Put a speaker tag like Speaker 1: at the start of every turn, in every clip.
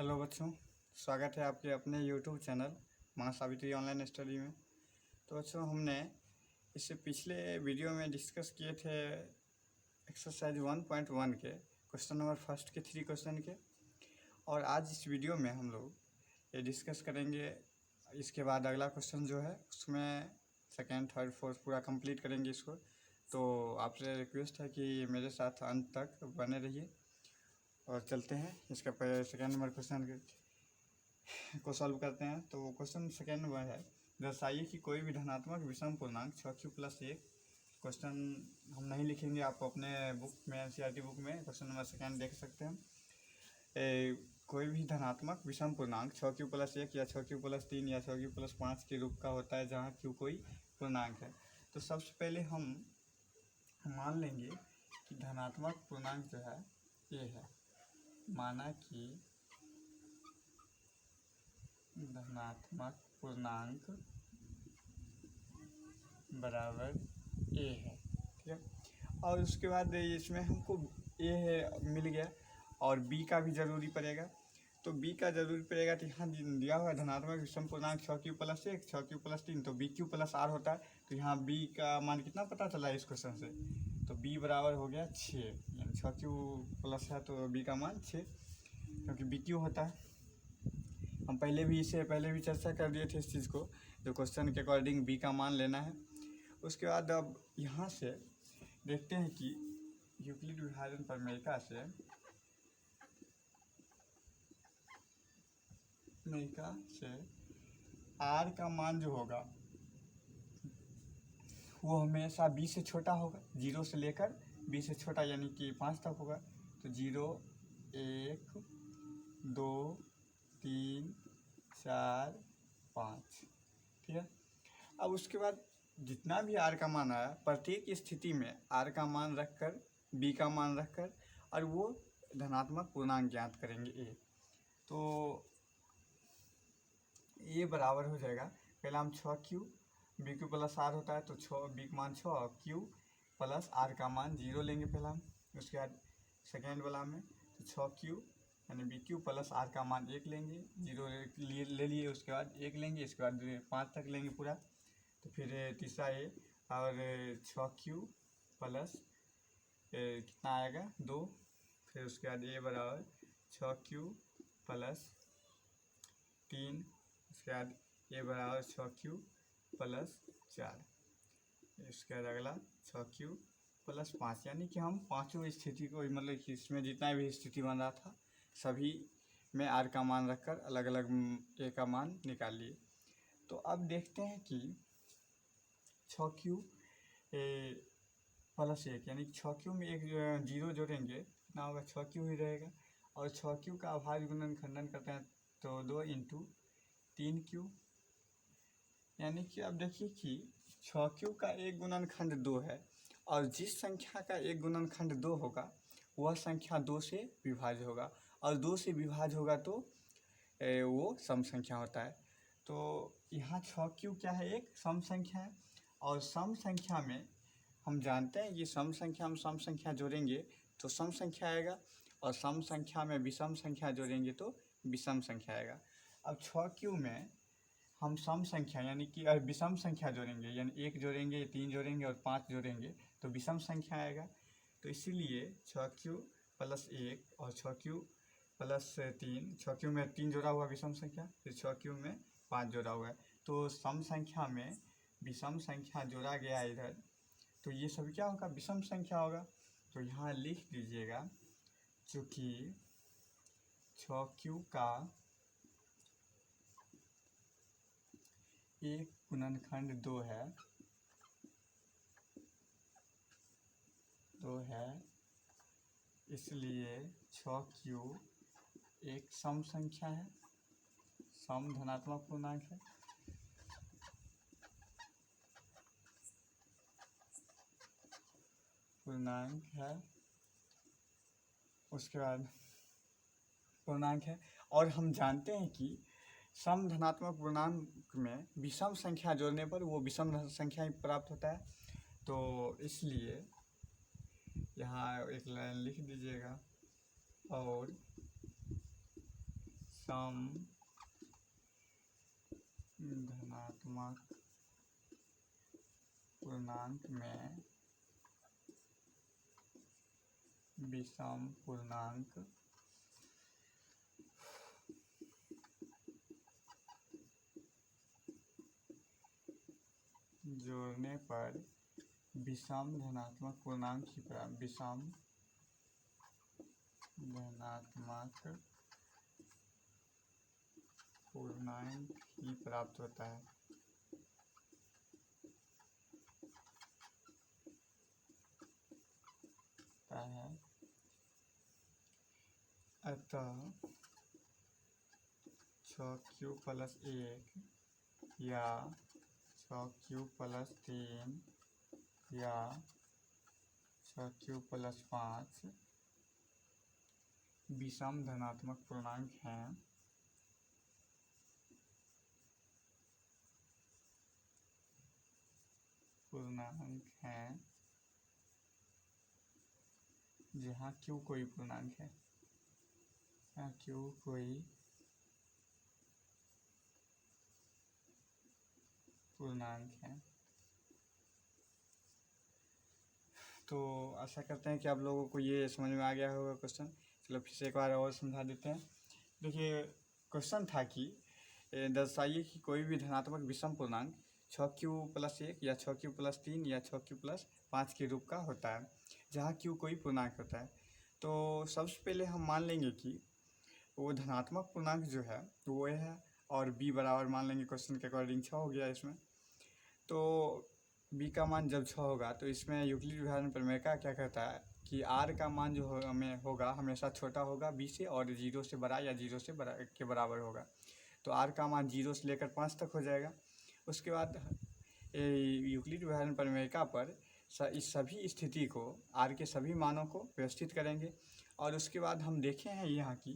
Speaker 1: Hello बच्चों, स्वागत है आपके अपने यूट्यूब चैनल माँ सावित्री ऑनलाइन स्टडी में। तो बच्चों, हमने इससे पिछले वीडियो में डिस्कस किए थे एक्सरसाइज 1.1 के क्वेश्चन नंबर फर्स्ट के 3 क्वेश्चन के, और आज इस वीडियो में हम लोग ये डिस्कस करेंगे। इसके बाद अगला क्वेश्चन जो है उसमें सेकेंड, थर्ड, फोर्थ पूरा कंप्लीट करेंगे इसको। तो आपसे रिक्वेस्ट है कि मेरे साथ अंत तक बने रहिए और चलते हैं इसका सेकेंड नंबर क्वेश्चन को सॉल्व करते हैं। तो क्वेश्चन सेकेंड नंबर है, दर्शाइए कि कोई भी धनात्मक विषम पूर्णांक 6q+1। क्वेश्चन हम नहीं लिखेंगे, आप अपने बुक में एनसीईआरटी बुक में क्वेश्चन नंबर सेकेंड देख सकते हैं। कोई भी धनात्मक विषम पूर्णांक 6q+1 या 6q+3 या 6q+5 के रूप का होता है जहाँ q कोई पूर्णांक है। तो सबसे पहले हम मान लेंगे कि धनात्मक पूर्णांक जो है ये है। माना कि धनात्मक पूर्णांक बराबर a है, ठीक है। और उसके बाद इसमें हमको a है मिल गया और b का भी ज़रूरी पड़ेगा। तो b का ज़रूरी पड़ेगा, तो यहाँ दिया हुआ है धनात्मक विषम पूर्णांक 6q+1 6q+3, तो b⁴ होता है। तो यहाँ b का मान कितना पता चला है इस क्वेश्चन से, तो b बराबर हो गया 6, यानी 6q+ है तो b का मान 6, क्योंकि b होता है। हम पहले भी चर्चा कर दिए थे इस चीज़ को, जो क्वेश्चन के अकॉर्डिंग b का मान लेना है। उसके बाद अब यहाँ से देखते हैं कि यूक्लिड विभाजन प्रमेयिका से r का मान जो होगा वो हमेशा b से छोटा होगा, 0 से लेकर b से छोटा यानी कि 5 तक होगा। तो 0 1 2 3 4 5, ठीक है। अब उसके बाद जितना भी r का मान आया, प्रत्येक स्थिति में r का मान रखकर, b का मान रखकर, और वो धनात्मक पूर्णांक ज्ञात करेंगे a। तो a बराबर हो जाएगा, पहले हम 6q, b⁴ होता है तो 6, b का मान 6 और q+ r का मान 0 लेंगे पहला हम। उसके बाद सेकेंड वाला में तो 6q यानी b⁴ r का मान 1 लेंगे, 0 ले लिए, उसके बाद 1 लेंगे, इसके बाद 5 तक लेंगे पूरा। तो फिर तीसरा a और 6q+ कितना आएगा 2। फिर उसके बाद a बराबर 6q+ 3, उसके बाद a बराबर 6q+ 4, इसके बाद अगला 6q+ 5, यानी कि हम पाँचों स्थिति को, मतलब कि इसमें जितना भी स्थिति बन रहा था सभी में r का मान रखकर अलग अलग a का मान निकाल लिए। तो अब देखते हैं कि 6q+ 1 यानी 6q में एक 0 जोड़ेंगे कितना होगा, 6q ही रहेगा। और 6q का अभाज्य गुणन खंडन करते हैं तो 2 × 3q, यानी कि अब देखिए कि 6q का एक गुणनखंड 2 है, और जिस संख्या का एक गुणनखंड 2 होगा वह संख्या 2 से विभाज्य होगा, और 2 से विभाज्य होगा तो वो सम संख्या होता है। तो यहाँ 6q क्या है, एक सम संख्या है, और सम संख्या में हम जानते हैं कि सम संख्या में सम संख्या जोड़ेंगे तो सम संख्या आएगा, और सम संख्या में विषम संख्या जोड़ेंगे तो विषम संख्या आएगा। अब 6q में हम सम संख्या यानी कि विषम संख्या जोड़ेंगे, यानी 1 जोड़ेंगे, 3 जोड़ेंगे और 5 जोड़ेंगे तो विषम संख्या आएगा। तो इसीलिए 6q+1 और 6q+3, 6q में 3 जोड़ा हुआ विषम संख्या, फिर 6q में 5 जोड़ा हुआ है, तो सम संख्या में विषम संख्या जोड़ा गया इधर, तो ये सब क्या होगा, विषम संख्या होगा। तो यहाँ लिख दीजिएगा, चूँकि 6q का एक गुणनखंड 2 है, इसलिए 6q एक सम संख्या है, सम धनात्मक पूर्णांक है, उसके बाद पूर्णांक है। और हम जानते हैं कि सम धनात्मक पूर्णांक में विषम संख्या जोड़ने पर वो विषम संख्या ही प्राप्त होता है। तो इसलिए यहाँ एक लाइन लिख दीजिएगा, और विषम धनात्मक पूर्णांक में विषम पूर्णांक जोड़ने पर विषम धनात्मक पूर्णांक ही विषम धनात्मक पूर्णांक ही प्राप्त होता है। अतः 6q+1 या 6q+3 या 6q+5 विषम धनात्मक पूर्णांक हैं। जहाँ q कोई पूर्णांक है, जहाँ q कोई पूर्णांक है। तो आशा करते हैं कि आप लोगों को ये समझ में आ गया होगा क्वेश्चन। चलो फिर से एक बार और समझा देते हैं। देखिए क्वेश्चन था कि दर्शाइए कि कोई भी धनात्मक विषम पूर्णांक 6q+1 या 6q+3 या 6q+5 के रूप का होता है, जहाँ q कोई पूर्णांक होता है। तो सबसे पहले हम मान लेंगे कि वो धनात्मक पूर्णांक जो है वो है, और b बराबर मान लेंगे क्वेश्चन के अकॉर्डिंग 6 हो गया इसमें। तो b का मान जब 6 होगा तो इसमें यूक्लिड विभाजन प्रमेय का क्या कहता है कि r का मान जो हमें होगा हमेशा छोटा होगा b से, और 0 से बड़ा या 0 से बड़ा के बराबर होगा। तो r का मान 0 से लेकर 5 तक हो जाएगा। उसके बाद यूक्लिड विभाजन प्रमेयिका पर इस सभी स्थिति को r के सभी मानों को व्यवस्थित करेंगे, और उसके बाद हम देखे हैं यहाँ की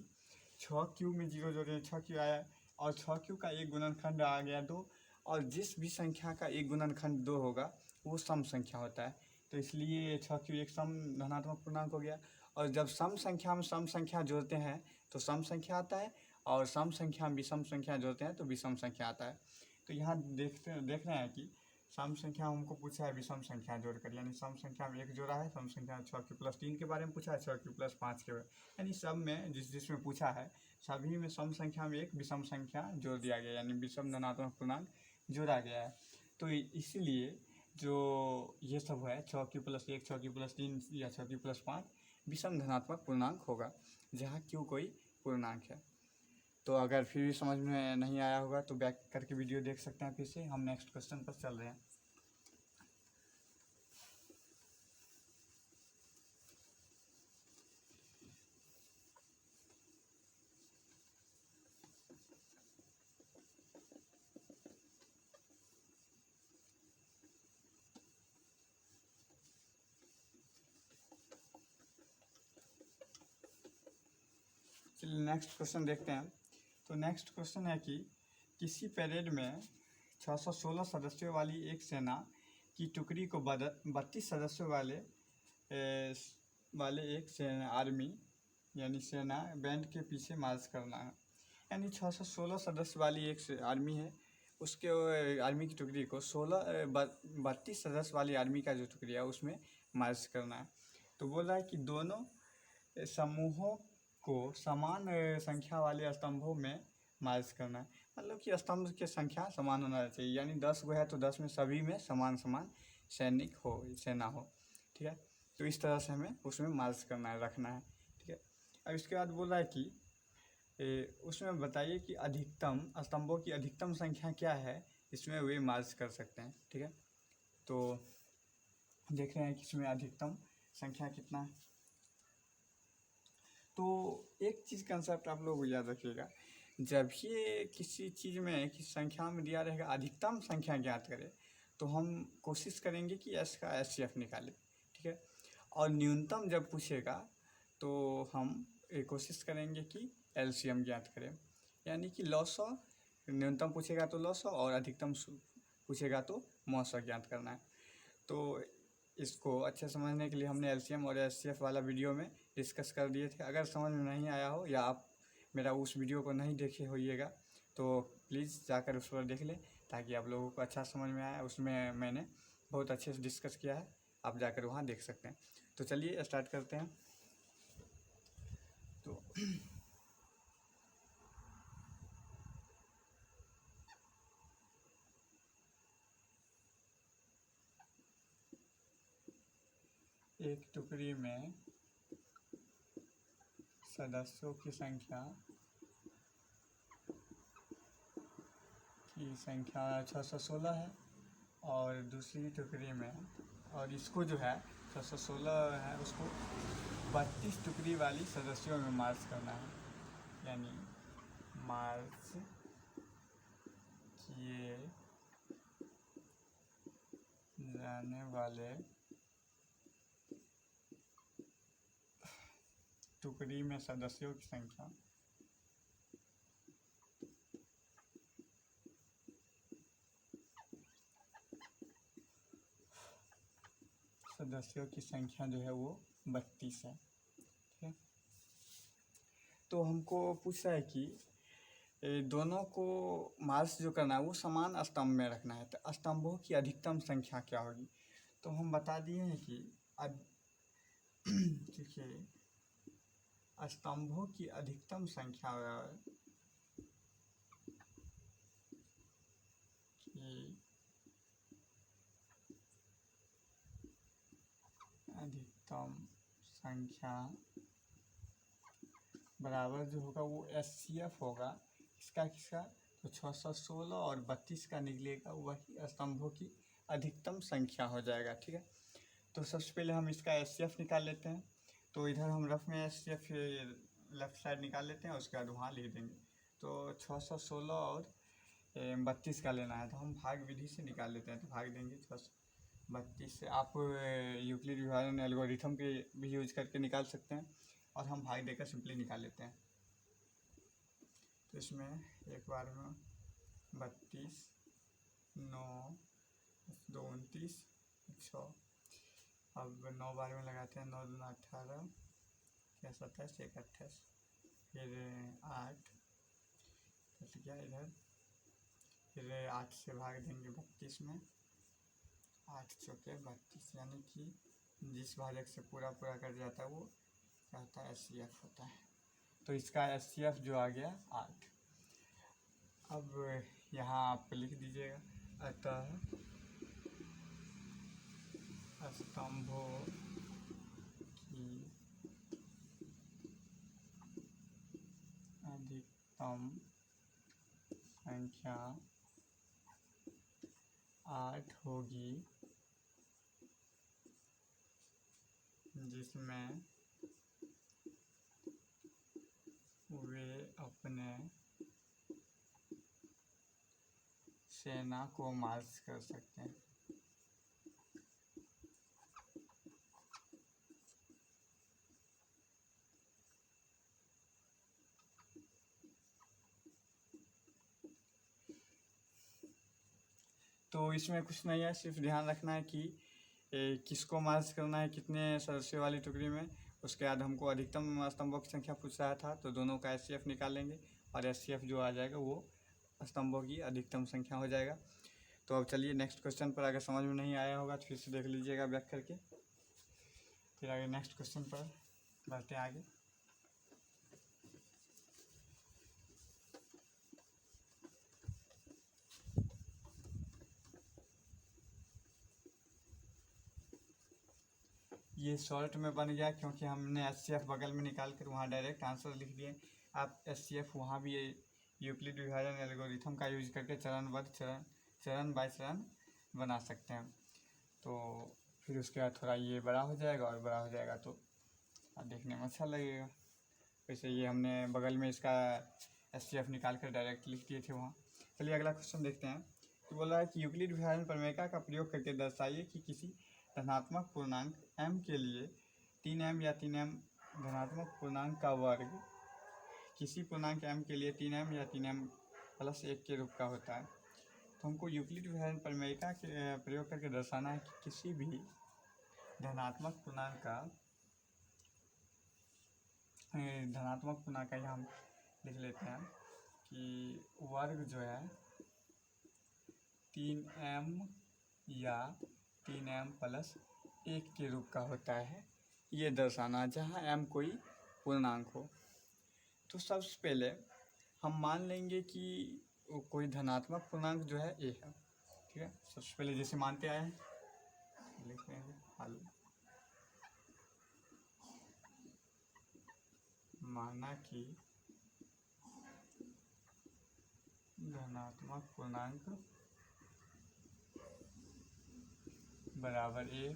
Speaker 1: 6q में 0 जोड़े 6q आया, और 6q का एक गुणनखंड आ गया 2, और जिस भी संख्या का एक गुणनखंड 2 होगा वो सम संख्या होता है। तो इसलिए 6q एक सम धनात्मक पूर्णांक हो गया। और जब सम संख्या में सम संख्या जोड़ते हैं तो सम संख्या आता है, और सम संख्या में विषम संख्या जोड़ते हैं तो विषम संख्या आता है। तो यहाँ देख रहे हैं कि सम संख्या हमको पूछा है विषम संख्या जोड़कर, यानी सम संख्या में एक जोड़ा है, सम संख्या 6q+3 के बारे में पूछा है, 6q+5 के बारे में, यानी सब में जिसमें पूछा है सभी में सम संख्या में एक विषम संख्या जोड़ दिया गया, यानी विषम धनात्मक पूर्णांक जोड़ा गया है। तो इसीलिए जो ये सब है 6q+1 6q+3 या 6q+5 विषम धनात्मक पूर्णांक होगा, जहाँ q कोई पूर्णांक है। तो अगर फिर भी समझ में नहीं आया होगा तो बैक करके वीडियो देख सकते हैं। फिर से हम नेक्स्ट क्वेश्चन पर चल रहे हैं। चलिए नेक्स्ट क्वेश्चन देखते हैं। तो नेक्स्ट क्वेश्चन है कि किसी परेड में 616 सदस्यों वाली एक सेना की टुकड़ी को 32 सदस्यों वाले एक सेना आर्मी यानी सेना बैंड के पीछे मार्च करना है। यानी 616 सदस्य वाली एक आर्मी है, उसके आर्मी की टुकड़ी को 32 सदस्य वाली आर्मी का जो टुकड़ी है उसमें मार्च करना है। तो बोल रहा है कि दोनों समूहों को समान संख्या वाले स्तंभों में मार्च करना है। मतलब कि स्तंभ की संख्या समान होना चाहिए, यानी 10 गो है तो 10 में सभी में समान सेना हो। ठीक है, तो इस तरह से हमें उसमें मार्च करना है, रखना है। ठीक है, अब इसके बाद बोल रहा है कि उसमें बताइए कि अधिकतम स्तंभों की अधिकतम संख्या क्या है, इसमें वे मार्च कर सकते हैं। ठीक है, तो देख रहे हैं कि इसमें अधिकतम संख्या कितना है। तो एक चीज़ कंसेप्ट आप लोग याद रखिएगा, जब ये किसी चीज़ में किसी संख्या में दिया रहेगा अधिकतम संख्या ज्ञात करें तो हम कोशिश करेंगे कि एस का एचसीएफ निकालें। ठीक है, और न्यूनतम जब पूछेगा तो हम कोशिश करेंगे कि एलसीएम ज्ञात करें, यानी कि लॉसॉ न्यूनतम पूछेगा तो लॉसॉ और अधिकतम पूछेगा तो मॉसॉ ज्ञात करना है। तो इसको अच्छे समझने के लिए हमने एलसीएम और एचसीएफ वाला वीडियो में डिस्कस कर दिए थे। अगर समझ में नहीं आया हो या आप मेरा उस वीडियो को नहीं देखे होइएगा तो प्लीज़ जाकर उस पर देख ले, ताकि आप लोगों को अच्छा समझ में आए। उसमें मैंने बहुत अच्छे से डिस्कस किया है, आप जाकर वहाँ देख सकते हैं। तो चलिए स्टार्ट करते हैं। तो एक टुकड़ी में सदस्यों की संख्या 616 है, और दूसरी टुकड़ी में, और इसको जो है 616 है उसको 32 टुकड़ी वाली सदस्यों में मार्च करना है, यानी मार्च किए जाने वाले टुकड़ी में सदस्यों की संख्या जो है वो 32 है। ठीक है, तो हमको पूछा है कि दोनों को मार्च जो करना है वो समान स्तंभ में रखना है, तो स्तंभों की अधिकतम संख्या क्या होगी। तो हम बता दिए हैं कि देखिए स्तंभों की अधिकतम संख्या की अधिकतम संख्या बराबर जो होगा वो SCF होगा। किसका तो 616 और 32 का निकलेगा, वही स्तंभों की अधिकतम संख्या हो जाएगा। ठीक है, तो सबसे पहले हम इसका SCF निकाल लेते हैं। तो इधर हम रफ में SCF लेफ्ट साइड निकाल लेते हैं, उसके बाद वहाँ लिख देंगे। तो 616 और 32 का लेना है, तो हम भाग विधि से निकाल लेते हैं। तो भाग देंगे 632 से। आप यूक्लिड विभाजन एल्गोरिथम के भी यूज करके निकाल सकते हैं, और हम भाग देकर सिंपली निकाल लेते हैं। तो इसमें एक बार में 32, 9, 2 29, 100। अब 9 बार में लगाते हैं, 9 2 18, 27 1 28, फिर 8 कट गया इधर, फिर 8 से भाग देंगे 32 में, 8 चौके 32, यानी कि जिस भाजक से पूरा कट जाता है वो क्या होता है, SCF होता है। तो इसका SCF जो आ गया 8। अब यहाँ आप लिख दीजिएगा, अतः स्तंभों की अधिकतम संख्या 8 होगी, जिसमें वे अपने सेना को मार्च कर सकते हैं। तो इसमें कुछ नहीं है, सिर्फ ध्यान रखना है कि किसको मार्च करना है, कितने सदस्यों वाली टुकड़ी में। उसके बाद हमको अधिकतम स्तंभों की संख्या पूछ रहा था, तो दोनों का SCF निकाल लेंगे, और SCF जो आ जाएगा वो स्तंभों की अधिकतम संख्या हो जाएगा। तो अब चलिए नेक्स्ट क्वेश्चन पर, अगर समझ में नहीं आया होगा तो फिर से देख लीजिएगा बैक करके। फिर आगे नेक्स्ट क्वेश्चन पर बढ़ते हैं आगे। ये शॉर्ट में बन गया क्योंकि हमने SCF बगल में निकाल कर वहाँ डायरेक्ट आंसर लिख दिए। आप SCF वहाँ भी यूक्लिड विभाजन एल्गोरिथम का यूज करके चरण बाय चरण बना सकते हैं। तो फिर उसके बाद थोड़ा ये बड़ा हो जाएगा, और बड़ा हो जाएगा तो देखने में अच्छा लगेगा। वैसे ये हमने बगल में इसका SCF निकाल कर डायरेक्ट लिख दिए थे वहाँ। चलिए अगला क्वेश्चन देखते हैं। तो बोला है कि यूक्लिड विभाजन प्रमेय का प्रयोग करके दर्शाइए कि किसी धनात्मक पूर्णांक m के लिए 3m या 3m धनात्मक पूर्णांक का वर्ग किसी पूर्णांक m के लिए 3m या 3m प्लस 1 के रूप का होता है। तो हमको यूक्लिड विभाजन प्रमेय का प्रयोग करके दर्शाना है कि किसी भी धनात्मक पूर्णांक का यहाँ लिख लेते हैं कि वर्ग जो है 3m या 3m प्लस 1 के रूप का होता है, ये दर्शाना, जहाँ m कोई पूर्णांक हो। तो सबसे पहले हम मान लेंगे कि कोई धनात्मक पूर्णांक जो है a है, ठीक है। सबसे पहले जैसे मानते आए हैं लिख लेंगे हल। माना कि धनात्मक पूर्णांक बराबर a,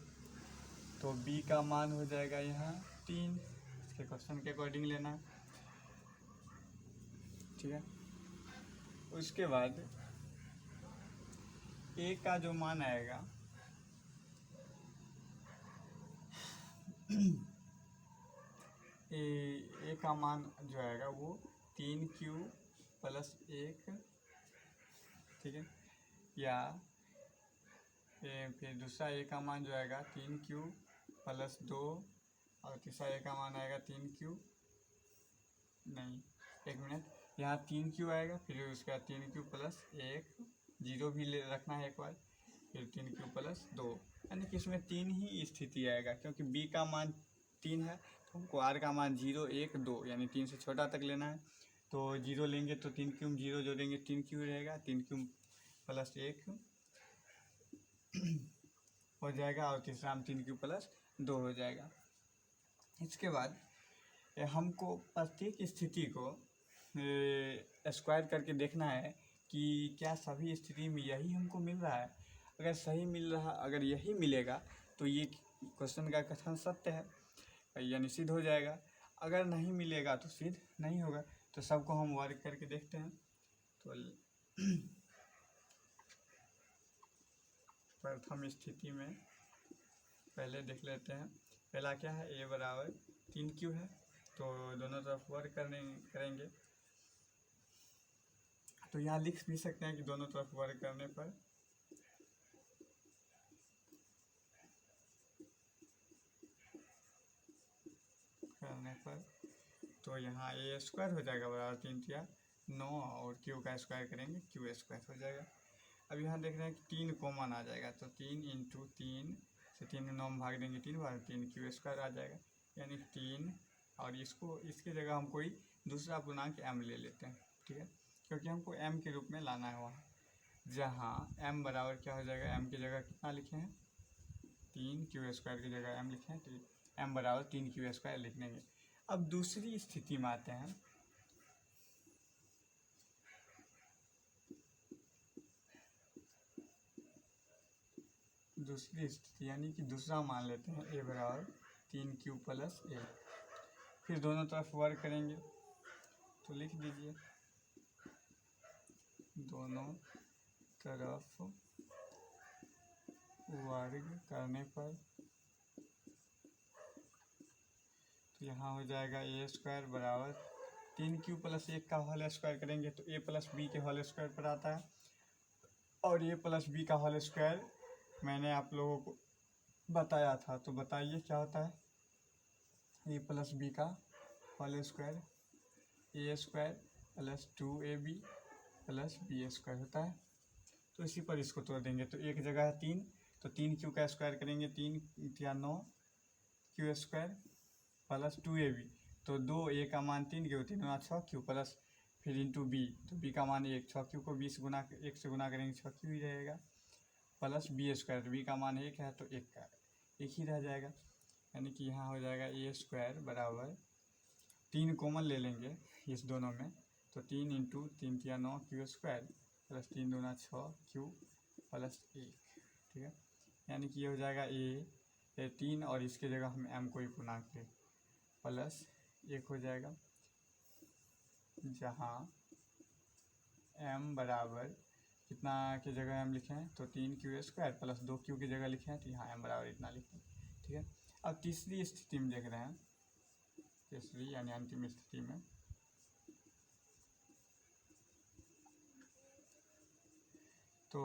Speaker 1: तो b का मान हो जाएगा यहाँ 3, इसके क्वेश्चन के अकॉर्डिंग लेना, ठीक है। उसके बाद a का जो मान आएगा ए का मान जो आएगा वो 3q प्लस 1, ठीक है। या फिर दूसरा ए का मान जो आएगा 3q प्लस 2, और तीसरा ए का मान आएगा 3q, नहीं 1 मिनट, यहाँ 3q आएगा, फिर उसके बाद 3q प्लस 1, 0 भी ले रखना है एक बार, फिर 3q प्लस 2, यानी कि इसमें 3 ही स्थिति आएगा, क्योंकि b का मान 3 है तो हमको r का मान 0, 1, 2 यानी 3 से छोटा तक लेना है। तो 0 लेंगे तो 3q, 0 जोड़ेंगे 3q रहेगा, 3q प्लस 1 हो जाएगा, और तीसरा हम 3q प्लस 2 हो जाएगा। इसके बाद हमको प्रत्येक स्थिति को स्क्वायर करके देखना है कि क्या सभी स्थिति में यही हमको मिल रहा है। अगर सही मिल रहा, अगर यही मिलेगा तो ये क्वेश्चन का कथन सत्य है, यानी सिद्ध हो जाएगा। अगर नहीं मिलेगा तो सिद्ध नहीं होगा। तो सबको हम वर्ग करके देखते हैं। तो प्रथम स्थिति में पहले देख लेते हैं। पहला क्या है, a बराबर 3q है, तो दोनों तरफ वर्ग करेंगे। तो यहाँ लिख भी सकते हैं कि दोनों तरफ वर्ग करने पर तो यहाँ a स्क्वायर हो जाएगा बराबर 3 या 9, और q का स्क्वायर करेंगे q स्क्वायर हो जाएगा। अब यहाँ देख रहे हैं कि 3 कॉमन आ जाएगा, तो 3 इंटू 3 से 3 में 9 भाग देंगे 3 बार, 3q स्क्वायर आ जाएगा, यानी 3। और इसके जगह हम कोई दूसरा पूर्णांक m ले लेते हैं, ठीक है, क्योंकि हमको m के रूप में लाना है वहाँ, जहाँ m बराबर क्या हो जाएगा, m की जगह कितना लिखे हैं 3q स्क्वायर की जगह m लिखे हैं, तो m बराबर 3q स्क्वायर लिख लेंगे। अब दूसरी स्थिति में आते हैं। दूसरी स्थिति यानी कि दूसरा मान लेते हैं a बराबर 3q प्लस 1, फिर दोनों तरफ वर्ग करेंगे। तो लिख दीजिए दोनों तरफ वर्ग करने पर, तो यहाँ हो जाएगा a स्क्वायर बराबर 3q प्लस 1 का होल स्क्वायर करेंगे तो a प्लस बी के होल स्क्वायर पर आता है, और a प्लस बी का होल स्क्वायर मैंने आप लोगों को बताया था। तो बताइए क्या होता है, a प्लस बी का whole square a square plus 2ab plus B square होता है। तो इसी पर इसको तोड़ देंगे, तो एक जगह है 3, तो 3q का स्क्वायर करेंगे, 3 या 9 q स्क्वायर प्लस 2ab, तो 2a का मान 3 के 3 गुना 6q प्लस फिर इंटू b, तो b का मान 1, 6q को 1 से गुना करेंगे 6q ही रहेगा, प्लस बी स्क्वायर, तो b का मान 1 है तो 1 ही रह जाएगा, यानी कि यहाँ हो जाएगा a स्क्वायर बराबर 3 कॉमन ले लेंगे इस दोनों में, तो 3 इंटू 3 या 9 q स्क्वायर प्लस 3 दूना 6q प्लस 1, ठीक है, यानी कि ये हो जाएगा a 3, और इसके जगह हम m को ही पूर्णांक ले प्लस 1 हो जाएगा, जहाँ m बराबर कितना की जगह m लिखे हैं, तो 3q स्क्वायर प्लस 2q की जगह लिखे हैं, तो यहाँ m बराबर इतना लिखे हैं, ठीक है। अब तीसरी स्थिति में देख रहे हैं, तीसरी यानी अंतिम स्थिति में तो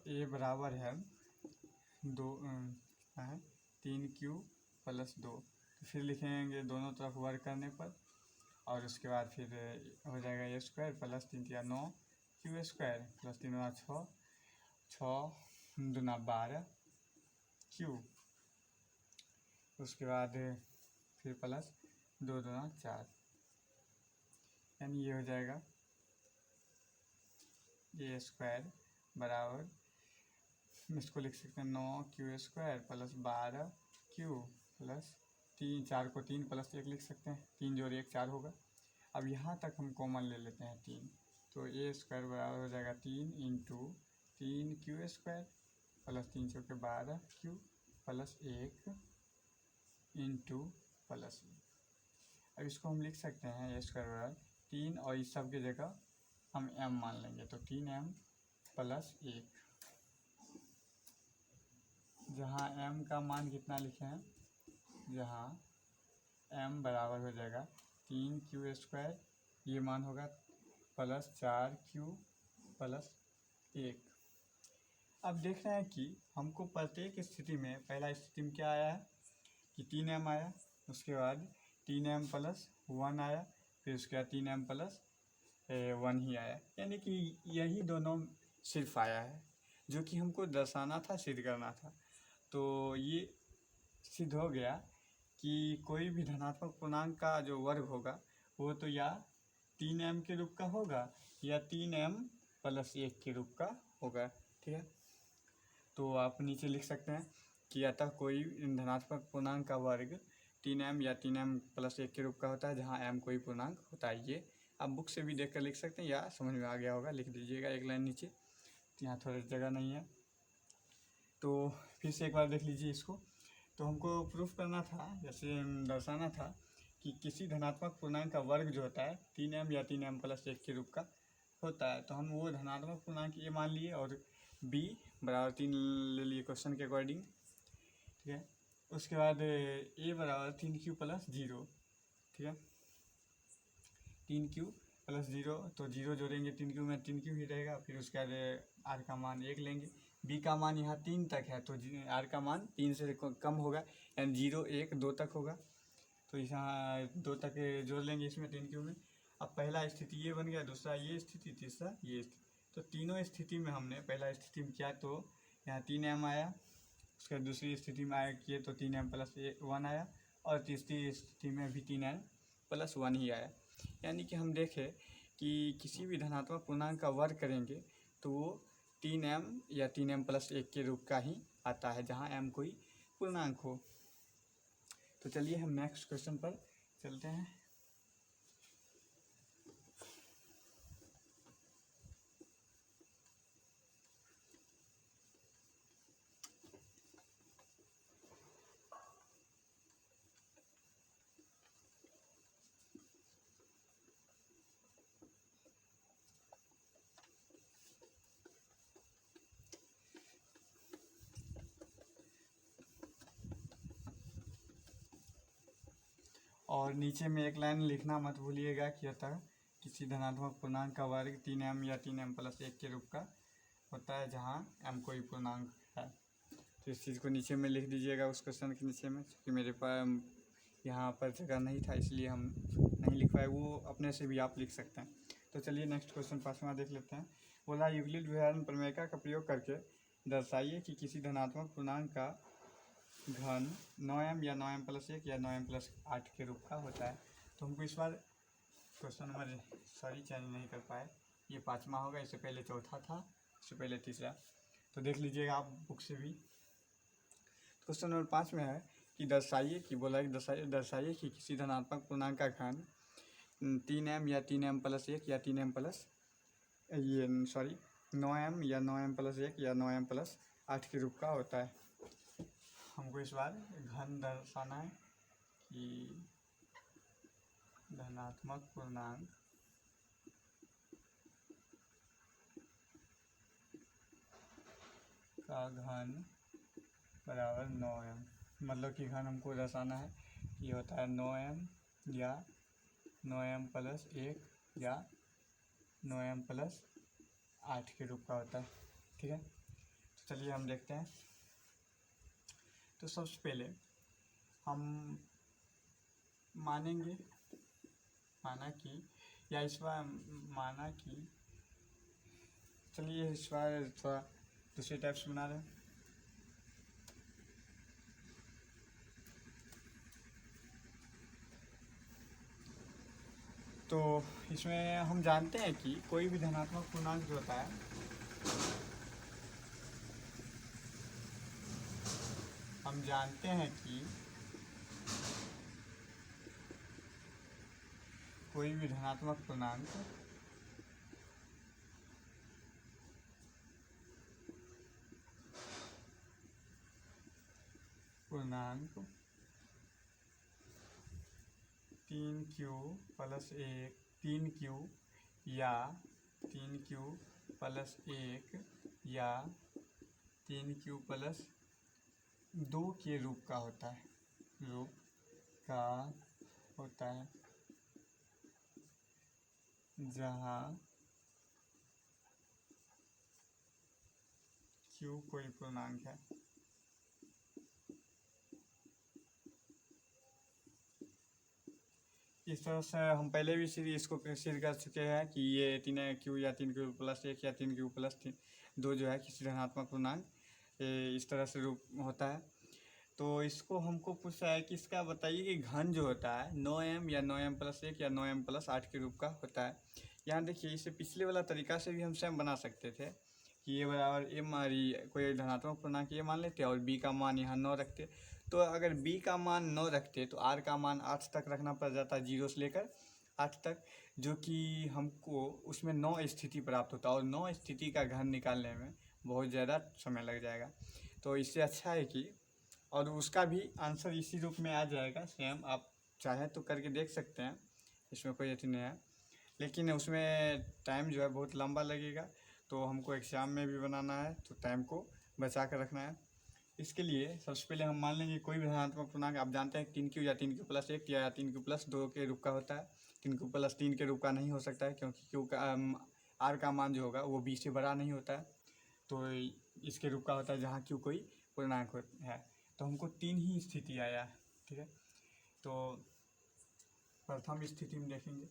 Speaker 1: a बराबर है 3q प्लस 2, तो फिर लिखेंगे दोनों तरफ वर्ग करने पर, और उसके बाद फिर हो जाएगा ए स्क्वायर प्लस 3 या 9 क्यू स्क्वायर प्लस 3 गुना 6 6 दूना 12 क्यू। उसके बाद फिर प्लस 2 दूना 4, यानी ये हो जाएगा ए स्क्वायर बराबर, इसको लिख सकते हैं 9 Q square plus 12 Q plus 3, 4 को 3 प्लस 1 लिख सकते हैं, 3 जोड़ 1 4 होगा। अब यहाँ तक हम कॉमन ले लेते हैं 3, तो ए स्क्वायर बराबर हो जाएगा 3 इंटू 3 क्यू स्क्वायर प्लस 3 चौके 12 क्यू प्लस 1 इंटू प्लस 1। अब इसको हम लिख सकते हैं ए स्क्वायर बराबर 3 और इस सब की जगह हम m मान लेंगे, तो 3m प्लस 1, जहाँ m का मान कितना लिखे हैं, जहाँ m बराबर हो जाएगा 3 क्यू स्क्वायर, ये मान होगा प्लस 4 क्यू प्लस 1। अब देख रहे हैं कि हमको प्रत्येक स्थिति में, पहला स्थिति में क्या आया है कि 3m आया, उसके बाद 3m प्लस 1 आया, फिर उसके बाद 3m प्लस 1 ही आया, यानी कि यही दोनों सिर्फ आया है जो कि हमको दर्शाना था, सिद्ध करना था। तो ये सिद्ध हो गया कि कोई भी धनात्मक पूर्णांक का जो वर्ग होगा वो तो या 3m के रूप का होगा या 3m प्लस 1 के रूप का होगा, ठीक है। तो आप नीचे लिख सकते हैं कि अतः कोई धनात्मक पूर्णांक का वर्ग 3m या 3m प्लस 1 के रूप का होता है, जहाँ m कोई पूर्णांक होता है। ये आप बुक से भी देखकर लिख सकते हैं या समझ में आ गया होगा, लिख दीजिएगा एक लाइन नीचे, यहाँ थोड़ी जगह नहीं है। तो फिर से एक बार देख लीजिए इसको। तो हमको प्रूफ करना था, जैसे दर्शाना था कि किसी धनात्मक पूर्णांक का वर्ग जो होता है 3m या 3m प्लस 1 के रूप का होता है, तो हम वो धनात्मक पूर्णांक ए मान लिए और b बराबर 3 ले लिए क्वेश्चन के अकॉर्डिंग, ठीक है। उसके बाद a बराबर 3q प्लस 0, ठीक है, 3q प्लस 0, तो 0 जोड़ेंगे 3q में 3q ही रहेगा। फिर उसके बाद r का मान 1 लेंगे, b का मान यहाँ 3 तक है तो r का मान 3 से कम होगा, यानी 0 1 2 तक होगा, तो यहाँ 2 तक जोड़ लेंगे इसमें 3q में। अब पहला स्थिति ये बन गया, दूसरा ये स्थिति, तीसरा ये स्थिति। तो तीनों स्थिति में हमने पहला स्थिति में किया तो यहाँ 3m आया, उसके बाद दूसरी स्थिति में आया किए तो 3m प्लस 1 आया, और तीसरी स्थिति में भी 3m प्लस 1 ही आया। यानी कि हम देखें कि किसी भी धनात्मक पूर्णांक का वर्ग करेंगे तो वो 3m या 3m प्लस 1 के रूप का ही आता है, जहाँ m कोई पूर्णांक हो। तो चलिए हम नेक्स्ट क्वेश्चन पर चलते हैं। और नीचे में एक लाइन लिखना मत भूलिएगा कि अतः किसी धनात्मक पूर्णांक का वर्ग 3m या 3m प्लस 1 के रूप का होता है, जहाँ m कोई पूर्णांक है। तो इस चीज़ को नीचे में लिख दीजिएगा उस क्वेश्चन के नीचे में, क्योंकि मेरे पास यहाँ पर जगह नहीं था इसलिए हम नहीं लिख पाए, वो अपने से भी आप लिख सकते हैं। तो चलिए नेक्स्ट क्वेश्चन 5वां देख लेते हैं। बोला यूक्लिड विभाजन प्रमेय का प्रयोग करके दर्शाइए कि किसी धनात्मक पूर्णांक का घन 9m या 9m प्लस 1 या 9m प्लस 8 के रूप का होता है। तो हमको इस बार क्वेश्चन नंबर चेंज नहीं कर पाए, ये 5वां होगा, इससे पहले चौथा था, इससे पहले तीसरा। तो देख लीजिएगा आप बुक से भी। क्वेश्चन नंबर 5 में है कि दर्शाइए कि बोला कि दर्शाइए कि किसी धनात्मक पूर्णांक का घन 3m या 3m प्लस 1 या 3m प्लस 9m या 9m प्लस 1 या 9m प्लस 8 के रूप का होता है। हमको इस बार घन दर्शाना है कि धनात्मक पूर्णांक का घन बराबर 9m, मतलब कि घन हमको दर्शाना है कि होता है 9m या 9m प्लस 1 या 9m प्लस 8 के रूप का होता है, ठीक है। तो चलिए हम देखते हैं। तो सबसे पहले हम मानेंगे माना कि या इस बार माना कि, चलिए इस बार थोड़ा दूसरी टाइप से बना रहे हैं। तो इसमें हम जानते हैं कि कोई भी धनात्मक पूर्णांक जो होता है हम जानते हैं कि कोई भी धनात्मक पूर्णांक पूर्णांक 3q प्लस 1 3q या 3q प्लस 1 या 3q प्लस 2 के रूप का होता है, रूप का होता है, जहाँ q कोई पूर्णांक है। इस तरह से हम पहले भी इसको सिद्ध कर चुके हैं कि ये 3q या 3q प्लस 1 या 3q प्लस 2 जो है किसी धनात्मक पूर्णांक इस तरह से रूप होता है। तो इसको हमको पूछा है कि इसका बताइए कि घन जो होता है 9m या 9m प्लस 1 या 9m प्लस 8 के रूप का होता है। यहाँ देखिए इसे पिछले वाला तरीका से भी हम स्वयं बना सकते थे कि ये बराबर m कोई धनात्मक पूर्णांक ये मान लेते और b का मान यहाँ 9 रखते। तो अगर b का मान 9 रखते तो r का मान 8 तक रखना पड़ जाता, 0 से लेकर 8 तक, जो कि हमको उसमें 9 स्थिति प्राप्त होता और 9 स्थिति का घन निकालने में बहुत ज़्यादा समय लग जाएगा। तो इससे अच्छा है कि, और उसका भी आंसर इसी रूप में आ जाएगा सेम, आप चाहें तो करके देख सकते हैं, इसमें कोई अथी नहीं है, लेकिन उसमें टाइम जो है बहुत लंबा लगेगा। तो हमको एग्ज़ाम में भी बनाना है तो टाइम को बचा कर रखना है। इसके लिए सबसे पहले हम मान लेंगे कोई भी धनात्मक पूर्णांक आप जानते हैं 3q या 3q प्लस 1 या 3q प्लस 2 के रूप का होता है। 3q प्लस 3 के रूप का नहीं हो सकता है क्योंकि q का r का मान जो होगा वो b से बड़ा नहीं होता है। तो इसके रूप का होता है जहाँ q कोई पूर्णांक है। तो हमको 3 ही स्थिति आया, ठीक है। तो प्रथम स्थिति में देखेंगे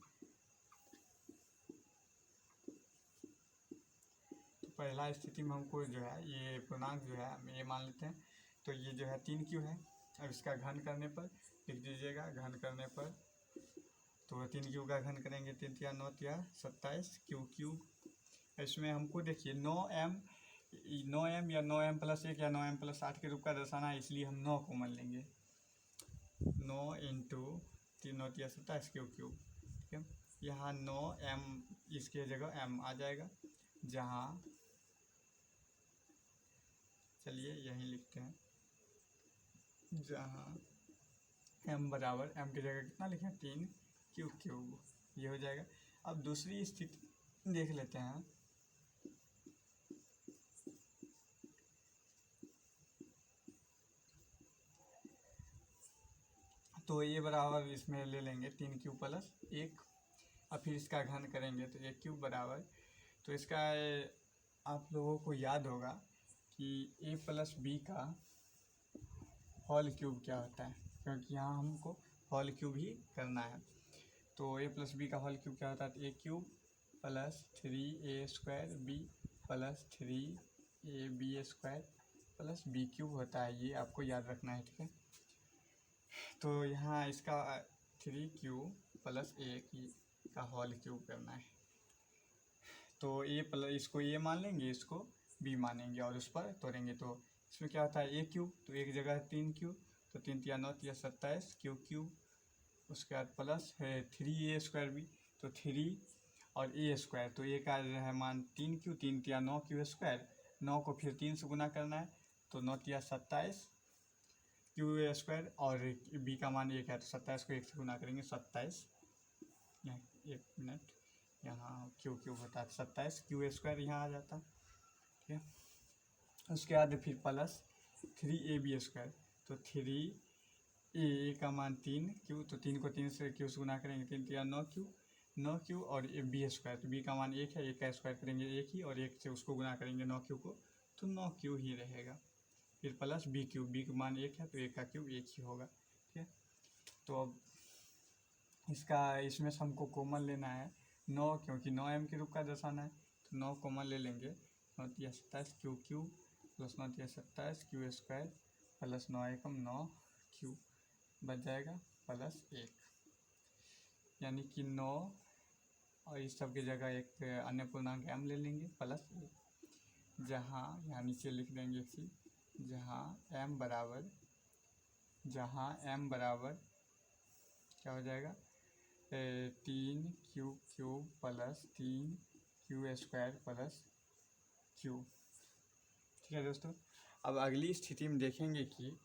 Speaker 1: तो पहला स्थिति में हमको जो है ये पूर्णांक जो है हम ये मान लेते हैं। तो ये जो है 3q है। अब इसका घन करने पर लिख दीजिएगा, घन करने पर तो 3q का घन करेंगे 3 या 9 या 27 q। इसमें हमको देखिए 9m या 9m प्लस 1 या 9m प्लस 8 के रूप का दर्शाना है, इसलिए हम 9 कॉमन लेंगे। 9 इंटू 3 9 या 27 क्यूब, ठीक है। यहाँ 9m इसके जगह m आ जाएगा, जहाँ चलिए यहीं लिखते हैं, जहाँ m बराबर m की जगह कितना लिखें 3 क्यूब, ये हो जाएगा। अब दूसरी स्थिति देख लेते हैं। तो ये बराबर इसमें ले लेंगे 3q प्लस 1, और फिर इसका घन करेंगे तो 1 बराबर, तो इसका आप लोगों को याद होगा कि a प्लस बी का होल क्यूब क्या होता है, क्योंकि यहाँ हमको होल क्यूब ही करना है। तो a प्लस बी का होल क्यूब क्या होता है, a cube plus 3a² b plus 3ab² plus b cube होता है। ये आपको याद रखना है, ठीक है। तो यहाँ इसका 3q प्लस 1 का होल क्यूब करना है। तो a प्लस इसको a मान लेंगे, इसको b मानेंगे और उस पर तोड़ेंगे। तो इसमें क्या होता है a क्यूब, तो एक जगह है 3q, तो 3 या 9 या 27 क्यूब, उसके बाद प्लस है 3a² b, तो 3 और a², तो a का है मान 3q, 3 या 9q², 9 को फिर 3 से गुना करना है, तो 9 या 27 q² और b का मान 1 है, तो 27 को 1 से गुना करेंगे 27, यहाँ 1 मिनट, यहाँ क्यूब होता है 27 q² यहाँ आ जाता, ठीक है। उसके बाद फिर प्लस 3ab², तो 3a का मान 3q, तो 3 को 3 से q से गुना करेंगे 3 या 9q और b², तो b का मान 1 है, 1 का स्क्वायर करेंगे 1 ही, और 1 से उसको गुना करेंगे 9q को, तो 9q ही रहेगा। फिर प्लस b क्यूब, b का मान 1 है तो 1 का क्यूब 1 ही होगा, ठीक है। तो अब इसमें से हमको कॉमन लेना है 9, क्योंकि 9m के रूप का दर्शाना है, तो 9 कॉमन ले लेंगे। 9 तिया 27 क्यू प्लस 9 तिया 27 क्यू स्क्वायर प्लस 9 एकम 9 क्यू बच जाएगा प्लस 1, यानी कि 9 और इस सब की जगह एक अन्य पूर्णांक m ले लेंगे प्लस 1, जहाँ यहाँ नीचे लिख देंगे फिर जहाँ m बराबर क्या हो जाएगा 3 cube plus 3 Q square plus Q. ठीक है दोस्तों, अब अगली स्थिति में देखेंगे कि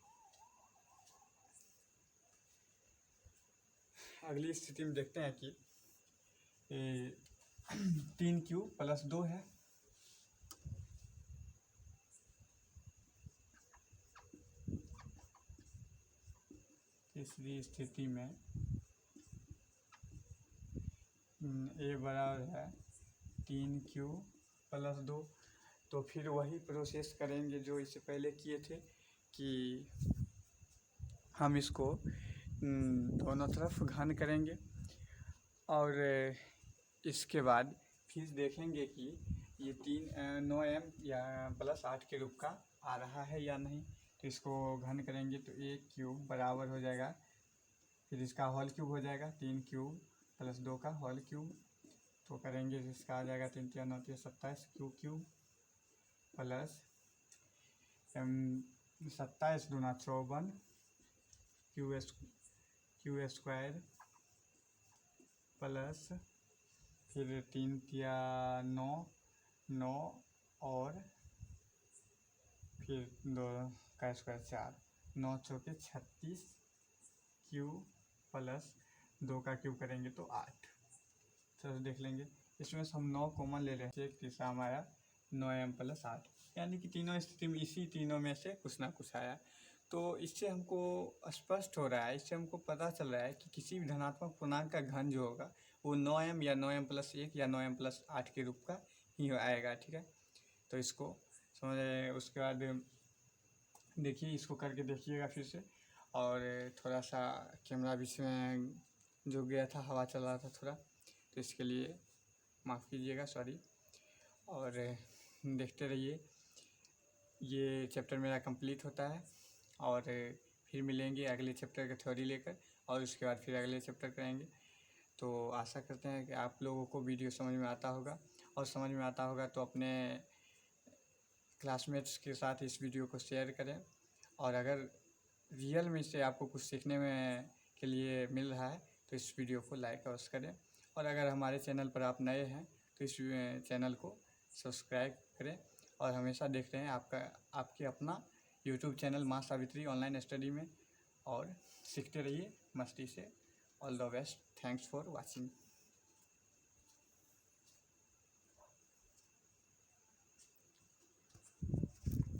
Speaker 1: अगली स्थिति में देखते हैं कि 3 प्लस 2 है, तीसरी स्थिति में a बराबर है 3 प्लस 2। तो फिर वही प्रोसेस करेंगे जो इससे पहले किए थे कि हम इसको दोनों तरफ घन करेंगे और इसके बाद फिर देखेंगे कि ये 9m या प्लस 8 के रूप का आ रहा है या नहीं। तो इसको घन करेंगे तो a³ बराबर हो जाएगा, फिर इसका होल क्यूब हो जाएगा 3 प्लस 2 का होल क्यूब। तो करेंगे तो इसका आ जाएगा 3 तिया 9 तिया 27 क्यू प्लस 27 दूना 54 क्यू स्क्वायर प्लस फिर 3 तिया 9 और फिर 2 का स्क्वायर 4, 9 चौके 36 क्यू प्लस 2 का क्यूब करेंगे तो 8। तो देख लेंगे इसमें से हम 9 कॉमन ले रहे हैं, एक तीसरा हमारा 9m प्लस 8, यानी कि तीनों स्थिति में इसी तीनों में से कुछ ना कुछ आया। तो इससे हमको स्पष्ट हो रहा है, इससे हमको पता चल रहा है कि किसी भी धनात्मक पूर्णांक का घन जो होगा वो 9m या 9m प्लस 1 या 9m प्लस 8 के रूप का ही आएगा। ठीक है, तो इसको समझ आए। उसके बाद देखिए, इसको करके देखिएगा फिर से। और थोड़ा सा कैमरा बीच में जो गया था, हवा चल रहा था थोड़ा, तो इसके लिए माफ़ कीजिएगा, सॉरी। और देखते रहिए, ये चैप्टर मेरा कंप्लीट होता है और फिर मिलेंगे अगले चैप्टर का थ्योरी लेकर, और उसके बाद फिर अगले चैप्टर करेंगे। तो आशा करते हैं कि आप लोगों को वीडियो समझ में आता होगा, और समझ में आता होगा तो अपने क्लासमेट्स के साथ इस वीडियो को शेयर करें। और अगर रियल में से आपको कुछ सीखने में के लिए मिल रहा है तो इस वीडियो को लाइक अवश्य करें। और अगर हमारे चैनल पर आप नए हैं तो इस चैनल को सब्सक्राइब करें और हमेशा देखते हैं आपके अपना यूट्यूब चैनल माँ सावित्री ऑनलाइन स्टडी में, और सीखते रहिए मस्ती से। All the best, thanks for watching.